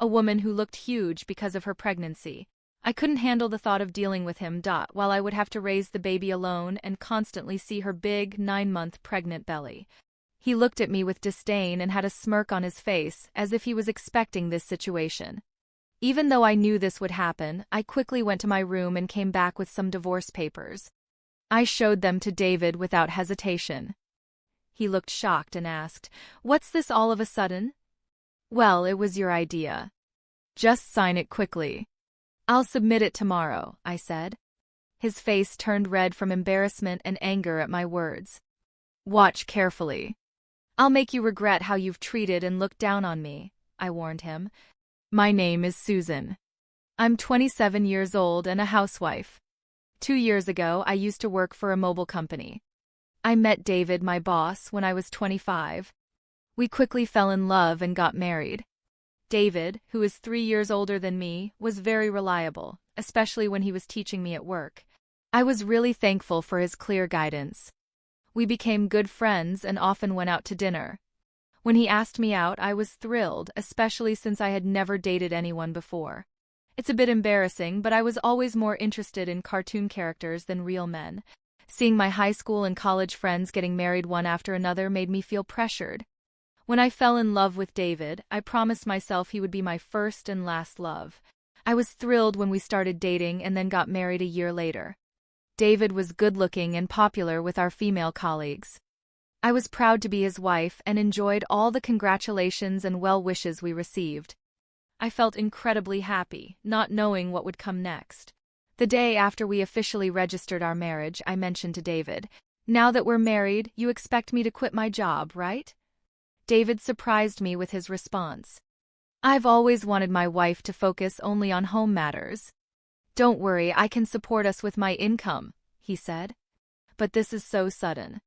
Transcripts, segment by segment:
a woman who looked huge because of her pregnancy. I couldn't handle the thought of dealing with him, while I would have to raise the baby alone and constantly see her big, 9-month pregnant belly. He looked at me with disdain and had a smirk on his face, as if he was expecting this situation. Even though I knew this would happen, I quickly went to my room and came back with some divorce papers. I showed them to David without hesitation. He looked shocked and asked, "What's this all of a sudden?" "Well, it was your idea. Just sign it quickly." "I'll submit it tomorrow," I said. His face turned red from embarrassment and anger at my words. "Watch carefully. I'll make you regret how you've treated and looked down on me," I warned him. "My name is Susan. I'm 27 years old and a housewife. 2 years ago, I used to work for a mobile company. I met David, my boss, when I was 25. We quickly fell in love and got married. David, who is 3 years older than me, was very reliable, especially when he was teaching me at work. I was really thankful for his clear guidance. We became good friends and often went out to dinner. When he asked me out, I was thrilled, especially since I had never dated anyone before. It's a bit embarrassing, but I was always more interested in cartoon characters than real men. Seeing my high school and college friends getting married one after another made me feel pressured. When I fell in love with David, I promised myself he would be my first and last love. I was thrilled when we started dating and then got married a year later. David was good-looking and popular with our female colleagues. I was proud to be his wife and enjoyed all the congratulations and well wishes we received. I felt incredibly happy, not knowing what would come next. The day after we officially registered our marriage, I mentioned to David, "Now that we're married, you expect me to quit my job, right?" David surprised me with his response. "I've always wanted my wife to focus only on home matters." "Don't worry, I can support us with my income," he said. "But this is so sudden."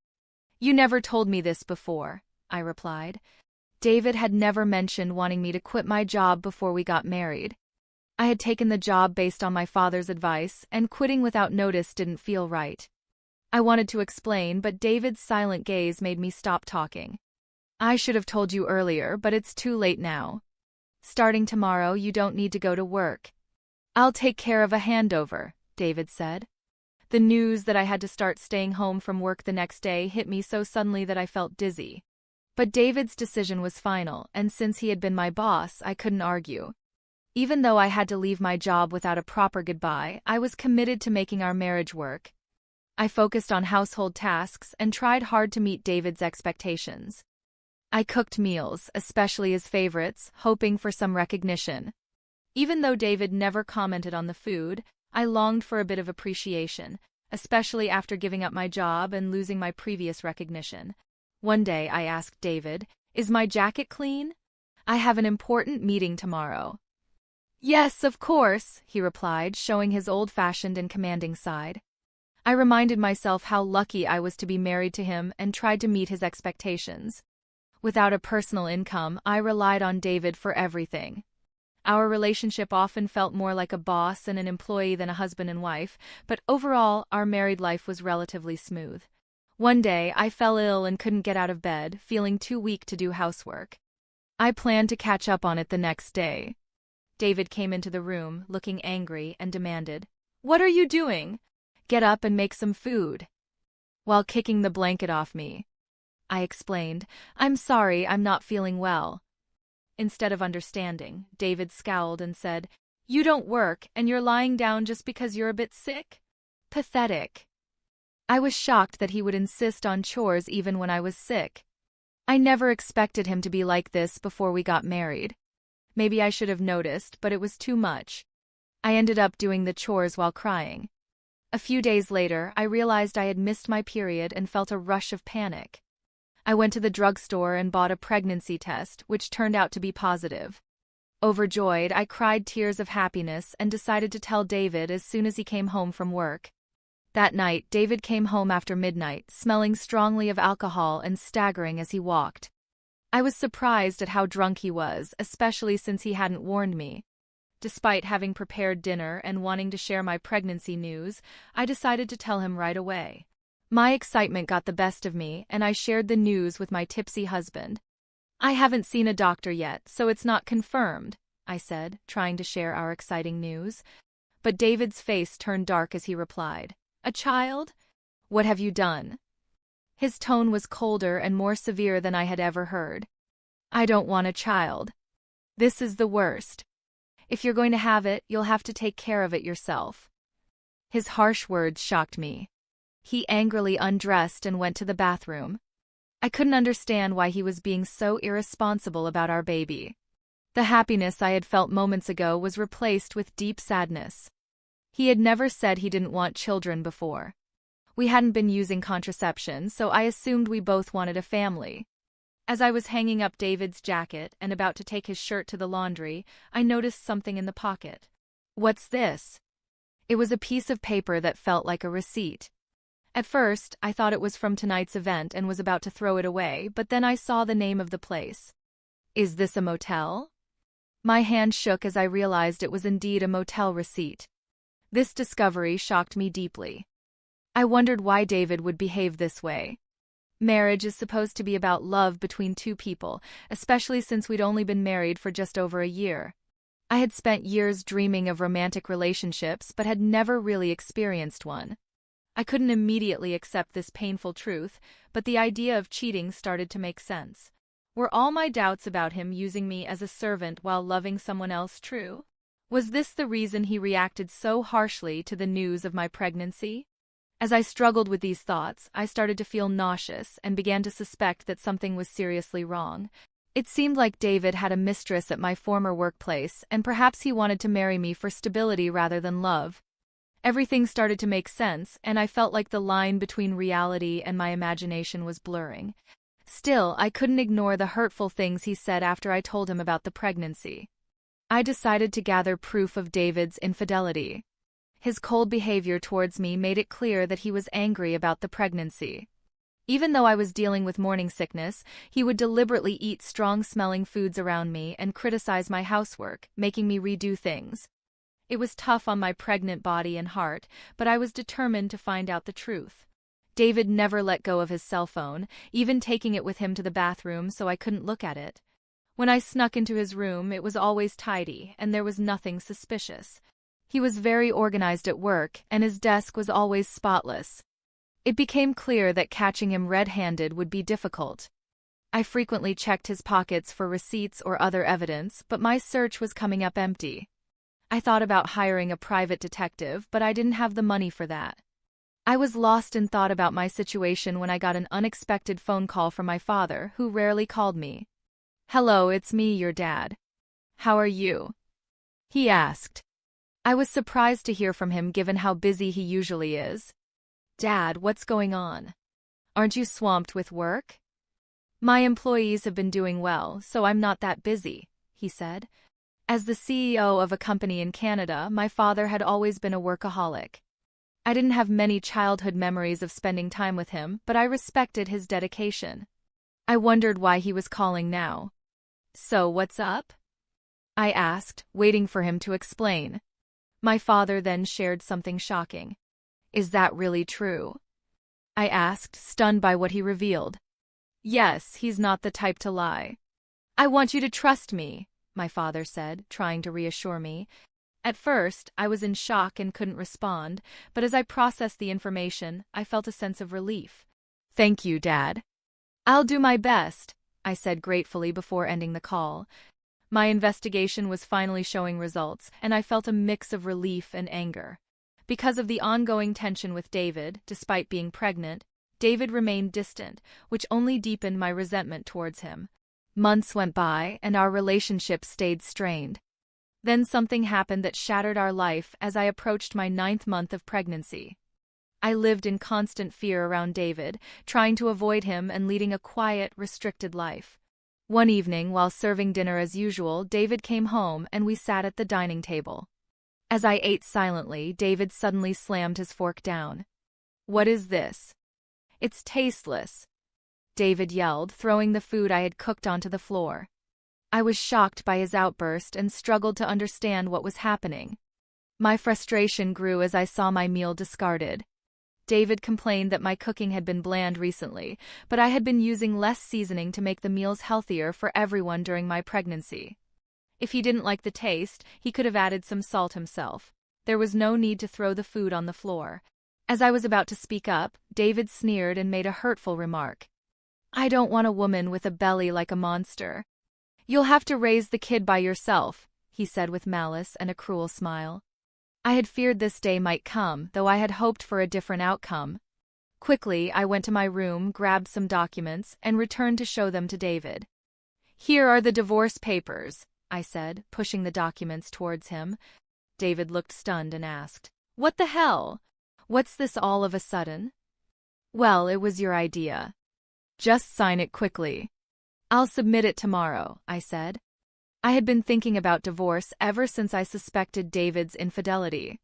"You never told me this before," I replied. David had never mentioned wanting me to quit my job before we got married. I had taken the job based on my father's advice, and quitting without notice didn't feel right. I wanted to explain, but David's silent gaze made me stop talking. "I should have told you earlier, but it's too late now. Starting tomorrow, you don't need to go to work. I'll take care of a handover," David said. The news that I had to start staying home from work the next day hit me so suddenly that I felt dizzy. But David's decision was final, and since he had been my boss, I couldn't argue. Even though I had to leave my job without a proper goodbye, I was committed to making our marriage work. I focused on household tasks and tried hard to meet David's expectations. I cooked meals, especially his favorites, hoping for some recognition. Even though David never commented on the food, I longed for a bit of appreciation, especially after giving up my job and losing my previous recognition. One day I asked David, "Is my jacket clean? I have an important meeting tomorrow." "Yes, of course," he replied, showing his old-fashioned and commanding side. I reminded myself how lucky I was to be married to him and tried to meet his expectations. Without a personal income, I relied on David for everything. Our relationship often felt more like a boss and an employee than a husband and wife, but overall, our married life was relatively smooth. One day, I fell ill and couldn't get out of bed, feeling too weak to do housework. I planned to catch up on it the next day. David came into the room, looking angry, and demanded, "What are you doing? Get up and make some food." While kicking the blanket off me, I explained, "I'm sorry, I'm not feeling well." Instead of understanding, David scowled and said, "You don't work, and you're lying down just because you're a bit sick? Pathetic." I was shocked that he would insist on chores even when I was sick. I never expected him to be like this before we got married. Maybe I should have noticed, but it was too much. I ended up doing the chores while crying. A few days later, I realized I had missed my period and felt a rush of panic. I went to the drugstore and bought a pregnancy test, which turned out to be positive. Overjoyed, I cried tears of happiness and decided to tell David as soon as he came home from work. That night, David came home after midnight, smelling strongly of alcohol and staggering as he walked. I was surprised at how drunk he was, especially since he hadn't warned me. Despite having prepared dinner and wanting to share my pregnancy news, I decided to tell him right away. My excitement got the best of me, and I shared the news with my tipsy husband. "I haven't seen a doctor yet, so it's not confirmed," I said, trying to share our exciting news. But David's face turned dark as he replied, "A child? What have you done?" His tone was colder and more severe than I had ever heard. "I don't want a child. This is the worst. If you're going to have it, you'll have to take care of it yourself." His harsh words shocked me. He angrily undressed and went to the bathroom. I couldn't understand why he was being so irresponsible about our baby. The happiness I had felt moments ago was replaced with deep sadness. He had never said he didn't want children before. We hadn't been using contraception, so I assumed we both wanted a family. As I was hanging up David's jacket and about to take his shirt to the laundry, I noticed something in the pocket. "What's this?" It was a piece of paper that felt like a receipt. At first, I thought it was from tonight's event and was about to throw it away, but then I saw the name of the place. "Is this a motel?" My hand shook as I realized it was indeed a motel receipt. This discovery shocked me deeply. I wondered why David would behave this way. Marriage is supposed to be about love between two people, especially since we'd only been married for just over a year. I had spent years dreaming of romantic relationships but had never really experienced one. I couldn't immediately accept this painful truth, but the idea of cheating started to make sense. Were all my doubts about him using me as a servant while loving someone else true? Was this the reason he reacted so harshly to the news of my pregnancy? As I struggled with these thoughts, I started to feel nauseous and began to suspect that something was seriously wrong. It seemed like David had a mistress at my former workplace, and perhaps he wanted to marry me for stability rather than love. Everything started to make sense, and I felt like the line between reality and my imagination was blurring. Still, I couldn't ignore the hurtful things he said after I told him about the pregnancy. I decided to gather proof of David's infidelity. His cold behavior towards me made it clear that he was angry about the pregnancy. Even though I was dealing with morning sickness, he would deliberately eat strong-smelling foods around me and criticize my housework, making me redo things. It was tough on my pregnant body and heart, but I was determined to find out the truth. David never let go of his cell phone, even taking it with him to the bathroom so I couldn't look at it. When I snuck into his room, it was always tidy, and there was nothing suspicious. He was very organized at work, and his desk was always spotless. It became clear that catching him red-handed would be difficult. I frequently checked his pockets for receipts or other evidence, but my search was coming up empty. I thought about hiring a private detective, but I didn't have the money for that. I was lost in thought about my situation when I got an unexpected phone call from my father, who rarely called me. "Hello, it's me, your dad. How are you?" he asked. I was surprised to hear from him given how busy he usually is. "Dad, what's going on? Aren't you swamped with work?" "My employees have been doing well, so I'm not that busy," he said. As the CEO of a company in Canada, my father had always been a workaholic. I didn't have many childhood memories of spending time with him, but I respected his dedication. I wondered why he was calling now. "So what's up?" I asked, waiting for him to explain. My father then shared something shocking. "Is that really true?" I asked, stunned by what he revealed. "Yes, he's not the type to lie." "I want you to trust me," my father said, trying to reassure me. At first, I was in shock and couldn't respond, but as I processed the information, I felt a sense of relief. "Thank you, Dad." "I'll do my best," I said gratefully before ending the call. My investigation was finally showing results, and I felt a mix of relief and anger. Because of the ongoing tension with David, despite being pregnant, David remained distant, which only deepened my resentment towards him. Months went by, and our relationship stayed strained. Then something happened that shattered our life as I approached my 9th month of pregnancy. I lived in constant fear around David, trying to avoid him and leading a quiet, restricted life. One evening, while serving dinner as usual, David came home and we sat at the dining table. As I ate silently, David suddenly slammed his fork down. "What is this?" "It's tasteless," David yelled, throwing the food I had cooked onto the floor. I was shocked by his outburst and struggled to understand what was happening. My frustration grew as I saw my meal discarded. David complained that my cooking had been bland recently, but I had been using less seasoning to make the meals healthier for everyone during my pregnancy. If he didn't like the taste, he could have added some salt himself. There was no need to throw the food on the floor. As I was about to speak up, David sneered and made a hurtful remark. I don't want a woman with a belly like a monster. You'll have to raise the kid by yourself, he said with malice and a cruel smile. I had feared this day might come, though I had hoped for a different outcome. Quickly, I went to my room, grabbed some documents, and returned to show them to David. Here are the divorce papers, I said, pushing the documents towards him. David looked stunned and asked, What the hell? What's this all of a sudden? Well, it was your idea. Just sign it quickly. I'll submit it tomorrow, I said. I had been thinking about divorce ever since I suspected David's infidelity.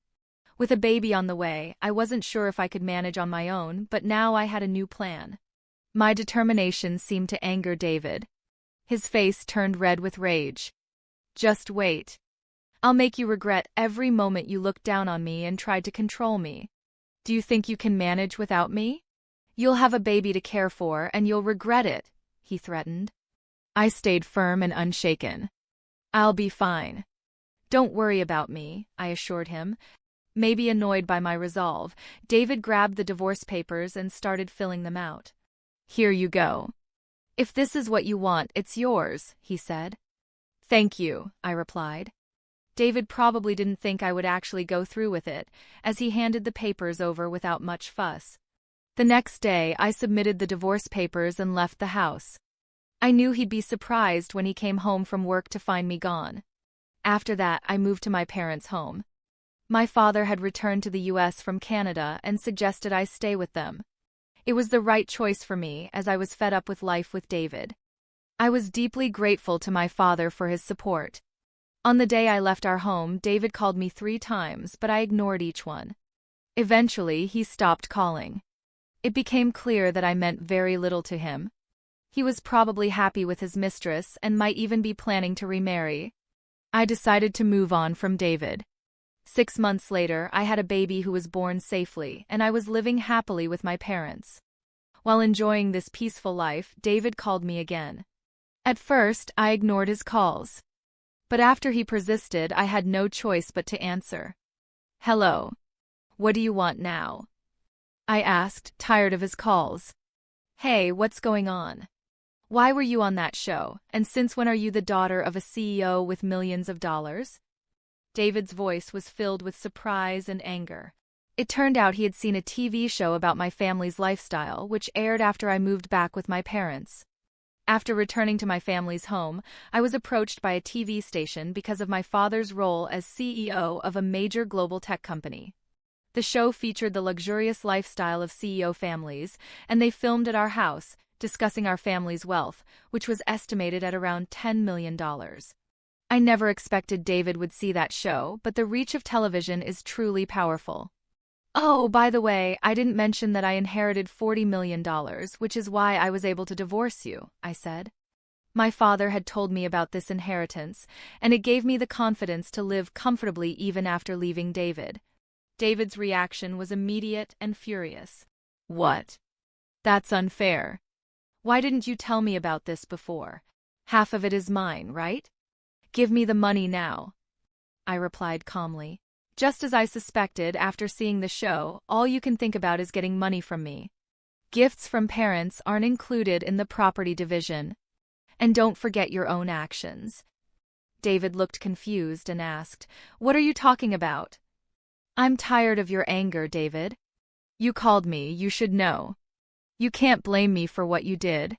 With a baby on the way, I wasn't sure if I could manage on my own, but now I had a new plan. My determination seemed to anger David. His face turned red with rage. Just wait. I'll make you regret every moment you looked down on me and tried to control me. Do you think you can manage without me? You'll have a baby to care for and you'll regret it, he threatened. I stayed firm and unshaken. I'll be fine. Don't worry about me, I assured him. Maybe annoyed by my resolve, David grabbed the divorce papers and started filling them out. Here you go. If this is what you want, it's yours, he said. Thank you, I replied. David probably didn't think I would actually go through with it, as he handed the papers over without much fuss. The next day, I submitted the divorce papers and left the house. I knew he'd be surprised when he came home from work to find me gone. After that, I moved to my parents' home. My father had returned to the U.S. from Canada and suggested I stay with them. It was the right choice for me, as I was fed up with life with David. I was deeply grateful to my father for his support. On the day I left our home, David called me 3 times, but I ignored each one. Eventually, he stopped calling. It became clear that I meant very little to him. He was probably happy with his mistress and might even be planning to remarry. I decided to move on from David. 6 months later, I had a baby who was born safely, and I was living happily with my parents. While enjoying this peaceful life, David called me again. At first, I ignored his calls. But after he persisted, I had no choice but to answer. Hello. What do you want now? I asked, tired of his calls. Hey, what's going on? Why were you on that show, and since when are you the daughter of a CEO with millions of dollars? David's voice was filled with surprise and anger. It turned out he had seen a TV show about my family's lifestyle, which aired after I moved back with my parents. After returning to my family's home, I was approached by a TV station because of my father's role as CEO of a major global tech company. The show featured the luxurious lifestyle of CEO families, and they filmed at our house, discussing our family's wealth, which was estimated at around $10 million. I never expected David would see that show, but the reach of television is truly powerful. Oh, by the way, I didn't mention that I inherited $40 million, which is why I was able to divorce you, I said. My father had told me about this inheritance, and it gave me the confidence to live comfortably even after leaving David. David's reaction was immediate and furious. What? That's unfair. Why didn't you tell me about this before? Half of it is mine, right? Give me the money now. I replied calmly. Just as I suspected after seeing the show, all you can think about is getting money from me. Gifts from parents aren't included in the property division. And don't forget your own actions. David looked confused and asked, What are you talking about? I'm tired of your anger, David. You called me, you should know. You can't blame me for what you did.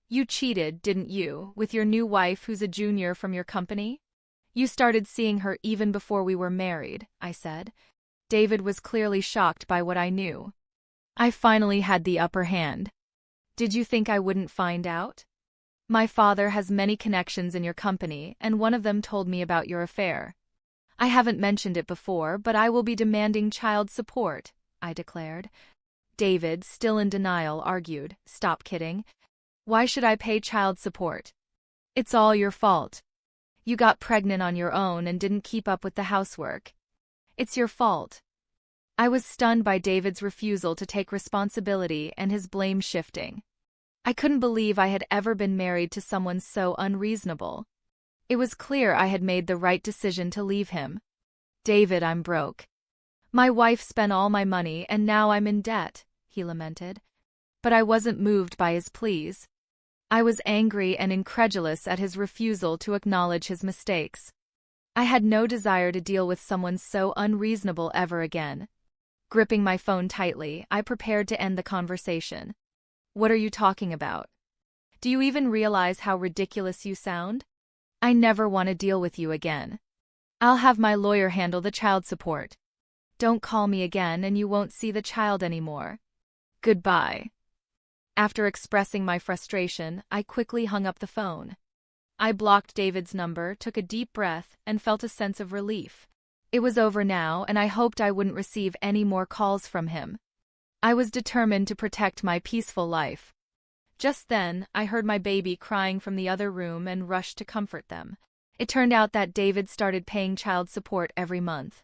You cheated, didn't you, with your new wife who's a junior from your company? You started seeing her even before we were married, I said. David was clearly shocked by what I knew. I finally had the upper hand. Did you think I wouldn't find out? My father has many connections in your company, and one of them told me about your affair. I haven't mentioned it before, but I will be demanding child support, I declared. David, still in denial, argued, Stop kidding. Why should I pay child support? It's all your fault. You got pregnant on your own and didn't keep up with the housework. It's your fault. I was stunned by David's refusal to take responsibility and his blame shifting. I couldn't believe I had ever been married to someone so unreasonable. It was clear I had made the right decision to leave him. David, I'm broke. My wife spent all my money and now I'm in debt, he lamented. But I wasn't moved by his pleas. I was angry and incredulous at his refusal to acknowledge his mistakes. I had no desire to deal with someone so unreasonable ever again. Gripping my phone tightly, I prepared to end the conversation. What are you talking about? Do you even realize how ridiculous you sound? I never want to deal with you again. I'll have my lawyer handle the child support. Don't call me again and you won't see the child anymore. Goodbye. After expressing my frustration, I quickly hung up the phone. I blocked David's number, took a deep breath, and felt a sense of relief. It was over now, and I hoped I wouldn't receive any more calls from him. I was determined to protect my peaceful life. Just then, I heard my baby crying from the other room and rushed to comfort them. It turned out that David started paying child support every month.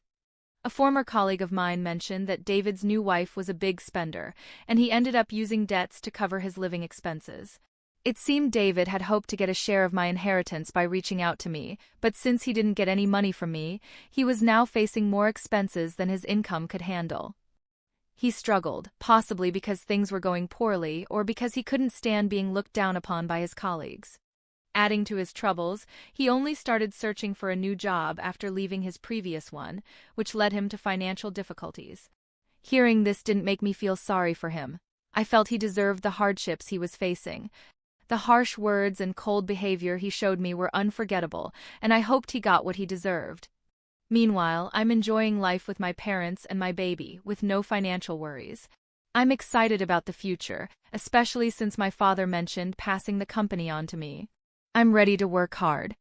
A former colleague of mine mentioned that David's new wife was a big spender, and he ended up using debts to cover his living expenses. It seemed David had hoped to get a share of my inheritance by reaching out to me, but since he didn't get any money from me, he was now facing more expenses than his income could handle. He struggled, possibly because things were going poorly or because he couldn't stand being looked down upon by his colleagues. Adding to his troubles, he only started searching for a new job after leaving his previous one, which led him to financial difficulties. Hearing this didn't make me feel sorry for him. I felt he deserved the hardships he was facing. The harsh words and cold behavior he showed me were unforgettable, and I hoped he got what he deserved. Meanwhile, I'm enjoying life with my parents and my baby, with no financial worries. I'm excited about the future, especially since my father mentioned passing the company on to me. I'm ready to work hard.